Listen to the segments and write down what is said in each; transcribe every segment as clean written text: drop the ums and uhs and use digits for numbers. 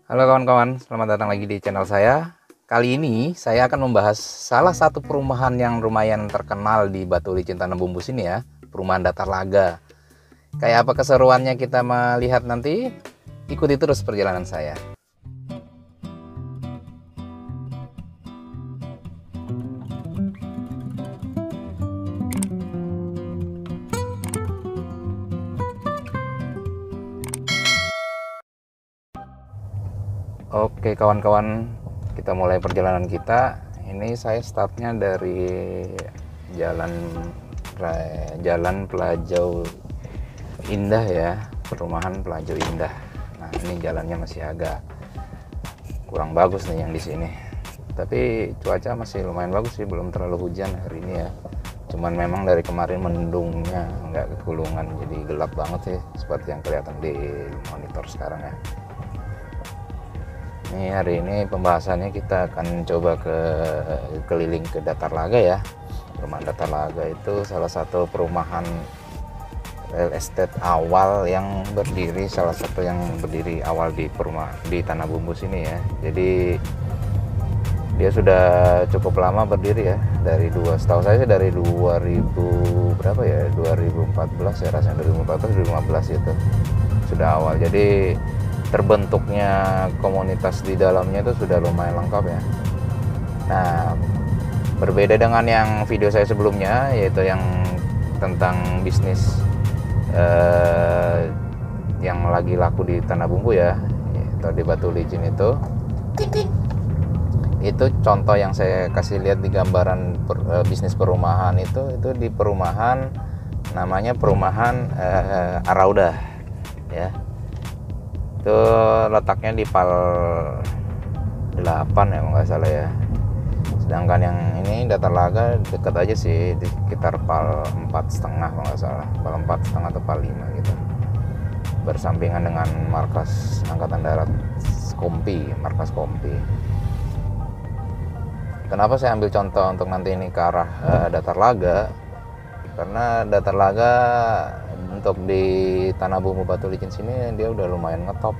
Halo kawan-kawan, selamat datang lagi di channel saya. Kali ini saya akan membahas salah satu perumahan yang lumayan terkenal di Batu Licin Tanah Bumbu sini ya, perumahan Datar Laga. Kayak apa keseruannya kita melihat nanti, ikuti terus perjalanan saya. Oke kawan-kawan, kita mulai perjalanan kita. Ini saya startnya dari Jalan Pelajau Indah ya, perumahan Pelajau Indah. Nah ini jalannya masih agak kurang bagus nih yang di sini. Tapi cuaca masih lumayan bagus sih, belum terlalu hujan hari ini ya. Cuman memang dari kemarin mendungnya nggak kekulungan, jadi gelap banget sih seperti yang kelihatan di monitor sekarang ya. Ini hari ini pembahasannya kita akan coba keliling ke Datar Laga ya. Perumahan Datar Laga itu salah satu perumahan real estate awal yang berdiri, salah satu yang berdiri awal di Tanah Bumbu sini ya. Jadi dia sudah cukup lama berdiri ya, setahu saya sih dari 2000 berapa ya, 2014 ya, rasanya 2014 2015 itu sudah awal. Jadi terbentuknya komunitas di dalamnya itu sudah lumayan lengkap ya. Nah, berbeda dengan yang video saya sebelumnya, yaitu yang tentang bisnis yang lagi laku di Tanah Bumbu ya, atau di Batu Licin itu contoh yang saya kasih lihat di gambaran bisnis perumahan itu di perumahan namanya perumahan Arauda ya. Itu letaknya di Pal 8 ya kalau nggak salah ya. Sedangkan yang ini Datar Laga dekat aja sih, di sekitar Pal 4,5 kalau nggak salah, Pal 4,5 atau Pal 5 gitu, bersampingan dengan markas Angkatan Darat markas Kompi. Kenapa saya ambil contoh untuk nanti ini ke arah Datar Laga? Karena Datar Laga untuk di Tanah Bumbu Batu Licin sini dia udah lumayan ngetop,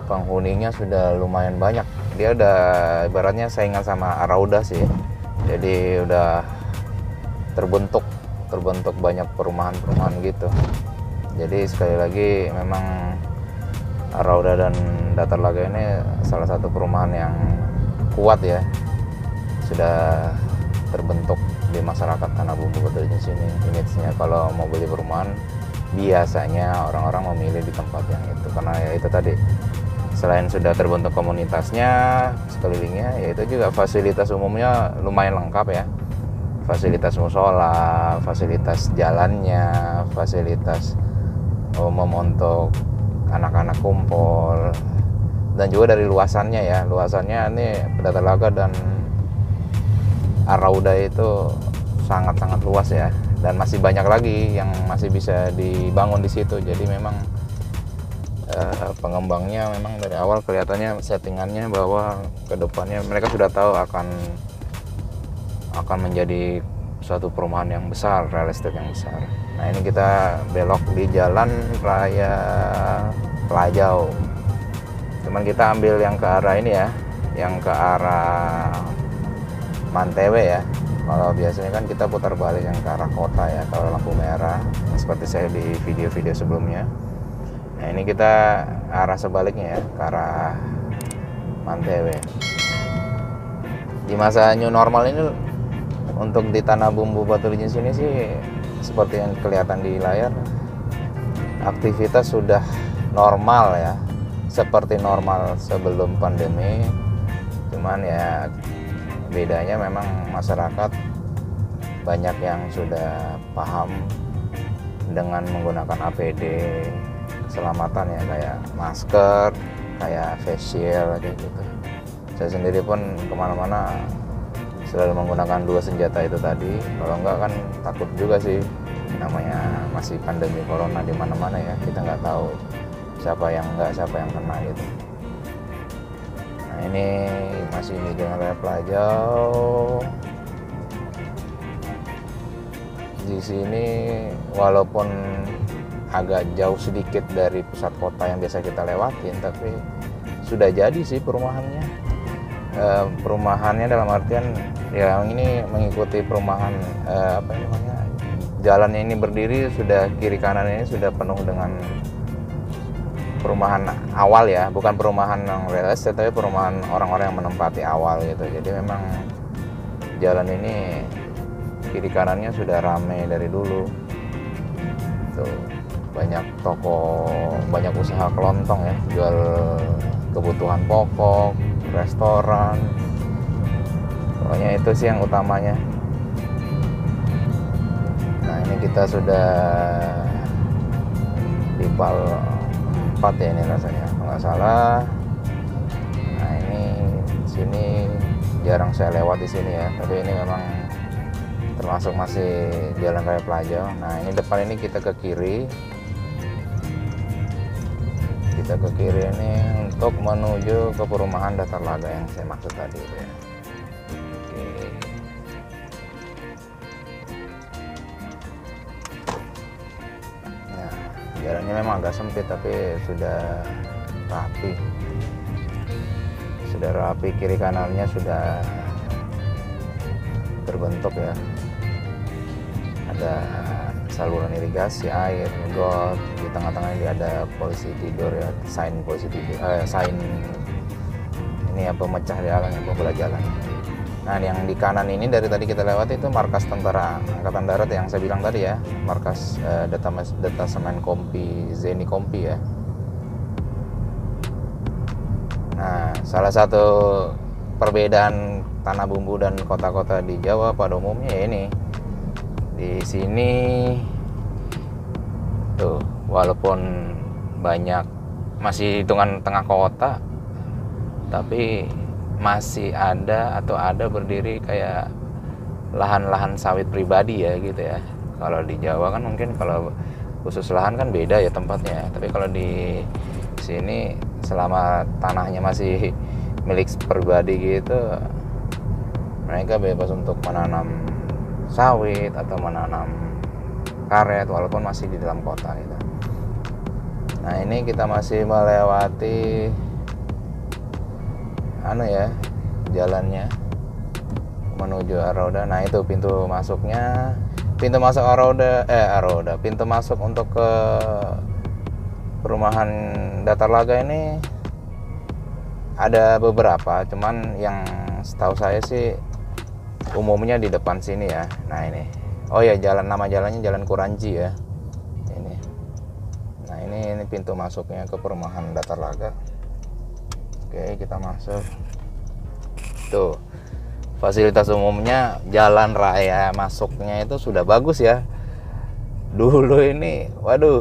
penghuninya sudah lumayan banyak. Dia udah ibaratnya saingan sama Arauda sih, jadi udah terbentuk banyak perumahan gitu. Jadi sekali lagi memang Arauda dan Datar Laga ini salah satu perumahan yang kuat ya, sudah terbentuk di masyarakat Tanah Bumbu Batu Licin sini. Image-nya kalau mau beli perumahan biasanya orang-orang memilih di tempat yang itu, karena ya itu tadi, selain sudah terbentuk komunitasnya sekelilingnya, yaitu juga fasilitas umumnya lumayan lengkap ya. Fasilitas musola, fasilitas jalannya, fasilitas umum untuk anak-anak kumpul, dan juga dari luasannya ya. Luasannya ini Datar Laga dan Arauda itu sangat-sangat luas ya, dan masih banyak lagi yang masih bisa dibangun di situ. Jadi memang pengembangnya memang dari awal kelihatannya settingannya bahwa kedepannya mereka sudah tahu akan menjadi suatu perumahan yang besar, real estate yang besar. Nah ini kita belok di Jalan Raya Pelajau, cuman kita ambil yang ke arah ini ya, yang ke arah Mantewe ya. Kalau biasanya kan kita putar balik yang ke arah kota ya, kalau lampu merah, seperti saya di video-video sebelumnya. Nah ini kita arah sebaliknya ya, ke arah Mantewe. Di masa new normal ini untuk di Tanah Bumbu Batu Licin sini sih, seperti yang kelihatan di layar, aktivitas sudah normal ya, seperti normal sebelum pandemi. Cuman ya bedanya memang masyarakat banyak yang sudah paham dengan menggunakan APD keselamatan ya, kayak masker, kayak face shield kayak gitu. Saya sendiri pun kemana-mana selalu menggunakan 2 senjata itu tadi. Kalau enggak kan takut juga sih, namanya masih pandemi corona di mana-mana ya, kita nggak tahu siapa yang kena gitu. Nah ini masih di Jalan Raya Pelajau. Di sini walaupun agak jauh sedikit dari pusat kota yang biasa kita lewatin, tapi sudah jadi sih perumahannya. Perumahannya dalam artian ya yang ini mengikuti perumahan jalannya ini berdiri, sudah kiri kanan ini sudah penuh dengan perumahan awal ya, bukan perumahan yang real estate tapi perumahan orang-orang yang menempati awal gitu. Jadi memang jalan ini kiri kanannya sudah ramai dari dulu tuh, banyak toko, banyak usaha kelontong ya, jual kebutuhan pokok, restoran, pokoknya itu sih yang utamanya. Nah ini kita sudah di Pal 4 ya ini rasanya kalau nggak salah. Nah ini sini jarang saya lewat di sini ya, tapi ini memang termasuk masih Jalan Raya Pelajau. Nah ini depan ini kita ke kiri, ini untuk menuju ke perumahan Datar Laga yang saya maksud tadi itu ya. Oke. Nah jalannya memang agak sempit tapi sudah rapi, kiri kanannya sudah terbentuk ya, ada saluran irigasi air, got, di tengah-tengah ini ada polisi tidur ya, sign polisi tidur, sign ini apa, pemecah jalan, pembelah jalan. Nah yang di kanan ini dari tadi kita lewati itu markas Tentara Angkatan Darat yang saya bilang tadi ya, markas Detasemen Kompi Zeni Kompi ya. Nah salah satu perbedaan Tanah Bumbu dan kota-kota di Jawa pada umumnya ya ini, di sini tuh walaupun banyak masih hitungan tengah kota, tapi masih ada berdiri kayak lahan-lahan sawit pribadi ya gitu ya. Kalau di Jawa kan mungkin kalau khusus lahan kan beda ya tempatnya, tapi kalau di sini selama tanahnya masih milik pribadi gitu, mereka bebas untuk menanam sawit atau menanam karet walaupun masih di dalam kota gitu. Nah ini kita masih melewati jalannya menuju Aroda. Nah itu pintu masuknya, pintu masuk pintu masuk untuk ke perumahan Datar Laga ini ada beberapa, cuman yang setahu saya sih umumnya di depan sini ya. Nah ini, oh ya nama jalannya Jalan Kuranji ya. Ini, nah ini pintu masuknya ke perumahan Datar Laga. Oke kita masuk. Tuh fasilitas umumnya, jalan raya masuknya itu sudah bagus ya. Dulu ini, waduh,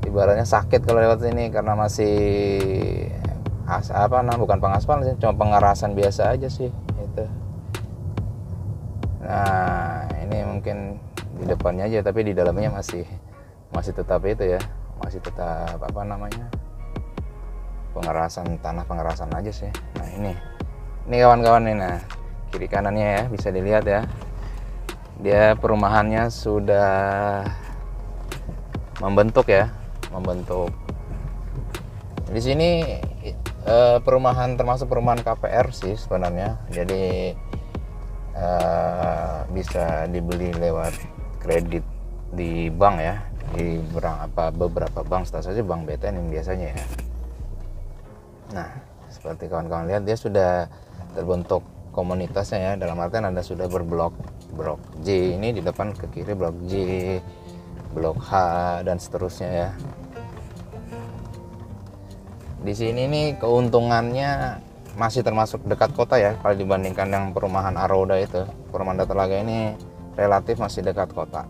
ibaratnya sakit kalau lewat sini karena masih bukan pengaspal sih, cuma pengerasan biasa aja sih itu. Nah ini mungkin di depannya aja, tapi di dalamnya masih tetap itu ya, masih tetap pengerasan aja sih. Nah ini kawan-kawan nih, nah kiri kanannya ya bisa dilihat ya, dia perumahannya sudah membentuk. Di sini perumahan termasuk perumahan KPR sih sebenarnya, jadi bisa dibeli lewat kredit di bank ya, di beberapa bank, setahu saja Bank BTN yang biasanya ya. Nah seperti kawan-kawan lihat, dia sudah terbentuk komunitasnya ya, dalam artian Anda sudah berblok J ini di depan ke kiri, blok J, blok H dan seterusnya ya. Di sini nih keuntungannya masih termasuk dekat kota ya, kalau dibandingkan yang perumahan Aroda itu. Perumahan Datar Laga ini relatif masih dekat kota.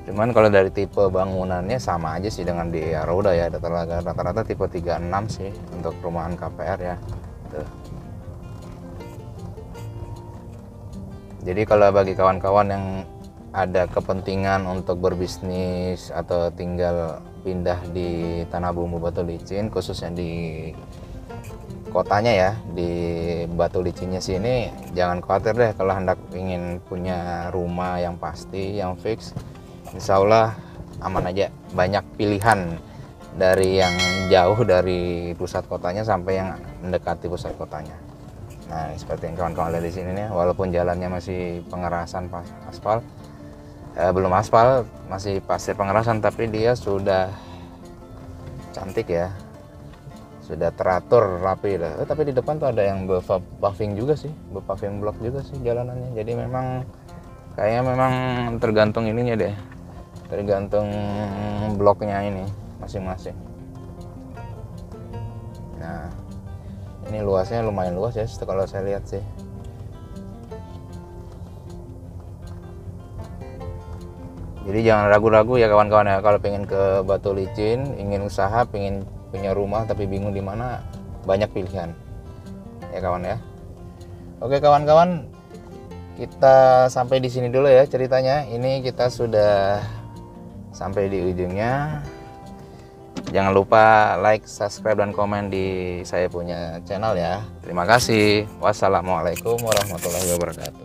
Cuman kalau dari tipe bangunannya sama aja sih dengan di Aroda ya, Datar Laga rata-rata tipe 36 sih untuk perumahan KPR ya. Tuh. Jadi kalau bagi kawan-kawan yang ada kepentingan untuk berbisnis atau tinggal pindah di Tanah Bumbu Batu Licin, khususnya di kotanya ya, di Batu Licinnya sini jangan khawatir deh kalau hendak ingin punya rumah yang pasti, yang fix. Insya Allah aman aja, banyak pilihan dari yang jauh dari pusat kotanya sampai yang mendekati pusat kotanya. Nah, seperti yang kawan-kawan lihat di sini nih, walaupun jalannya masih pengerasan aspal, belum aspal, masih pasir pengerasan, tapi dia sudah cantik ya, sudah teratur rapi lah. Tapi di depan tuh ada yang paving juga sih, paving blok juga sih jalanannya. Jadi memang kayaknya memang tergantung ininya deh, tergantung bloknya ini masing-masing. Nah, ini luasnya lumayan luas ya kalau saya lihat sih. Jadi jangan ragu-ragu ya kawan-kawan ya, kalau pengen ke Batu Licin, ingin usaha, pengen punya rumah tapi bingung di mana, banyak pilihan ya kawan ya. Oke kawan-kawan, kita sampai di sini dulu ya ceritanya. Ini kita sudah sampai di ujungnya. Jangan lupa like, subscribe, dan komen di saya punya channel ya. Terima kasih. Wassalamualaikum warahmatullahi wabarakatuh.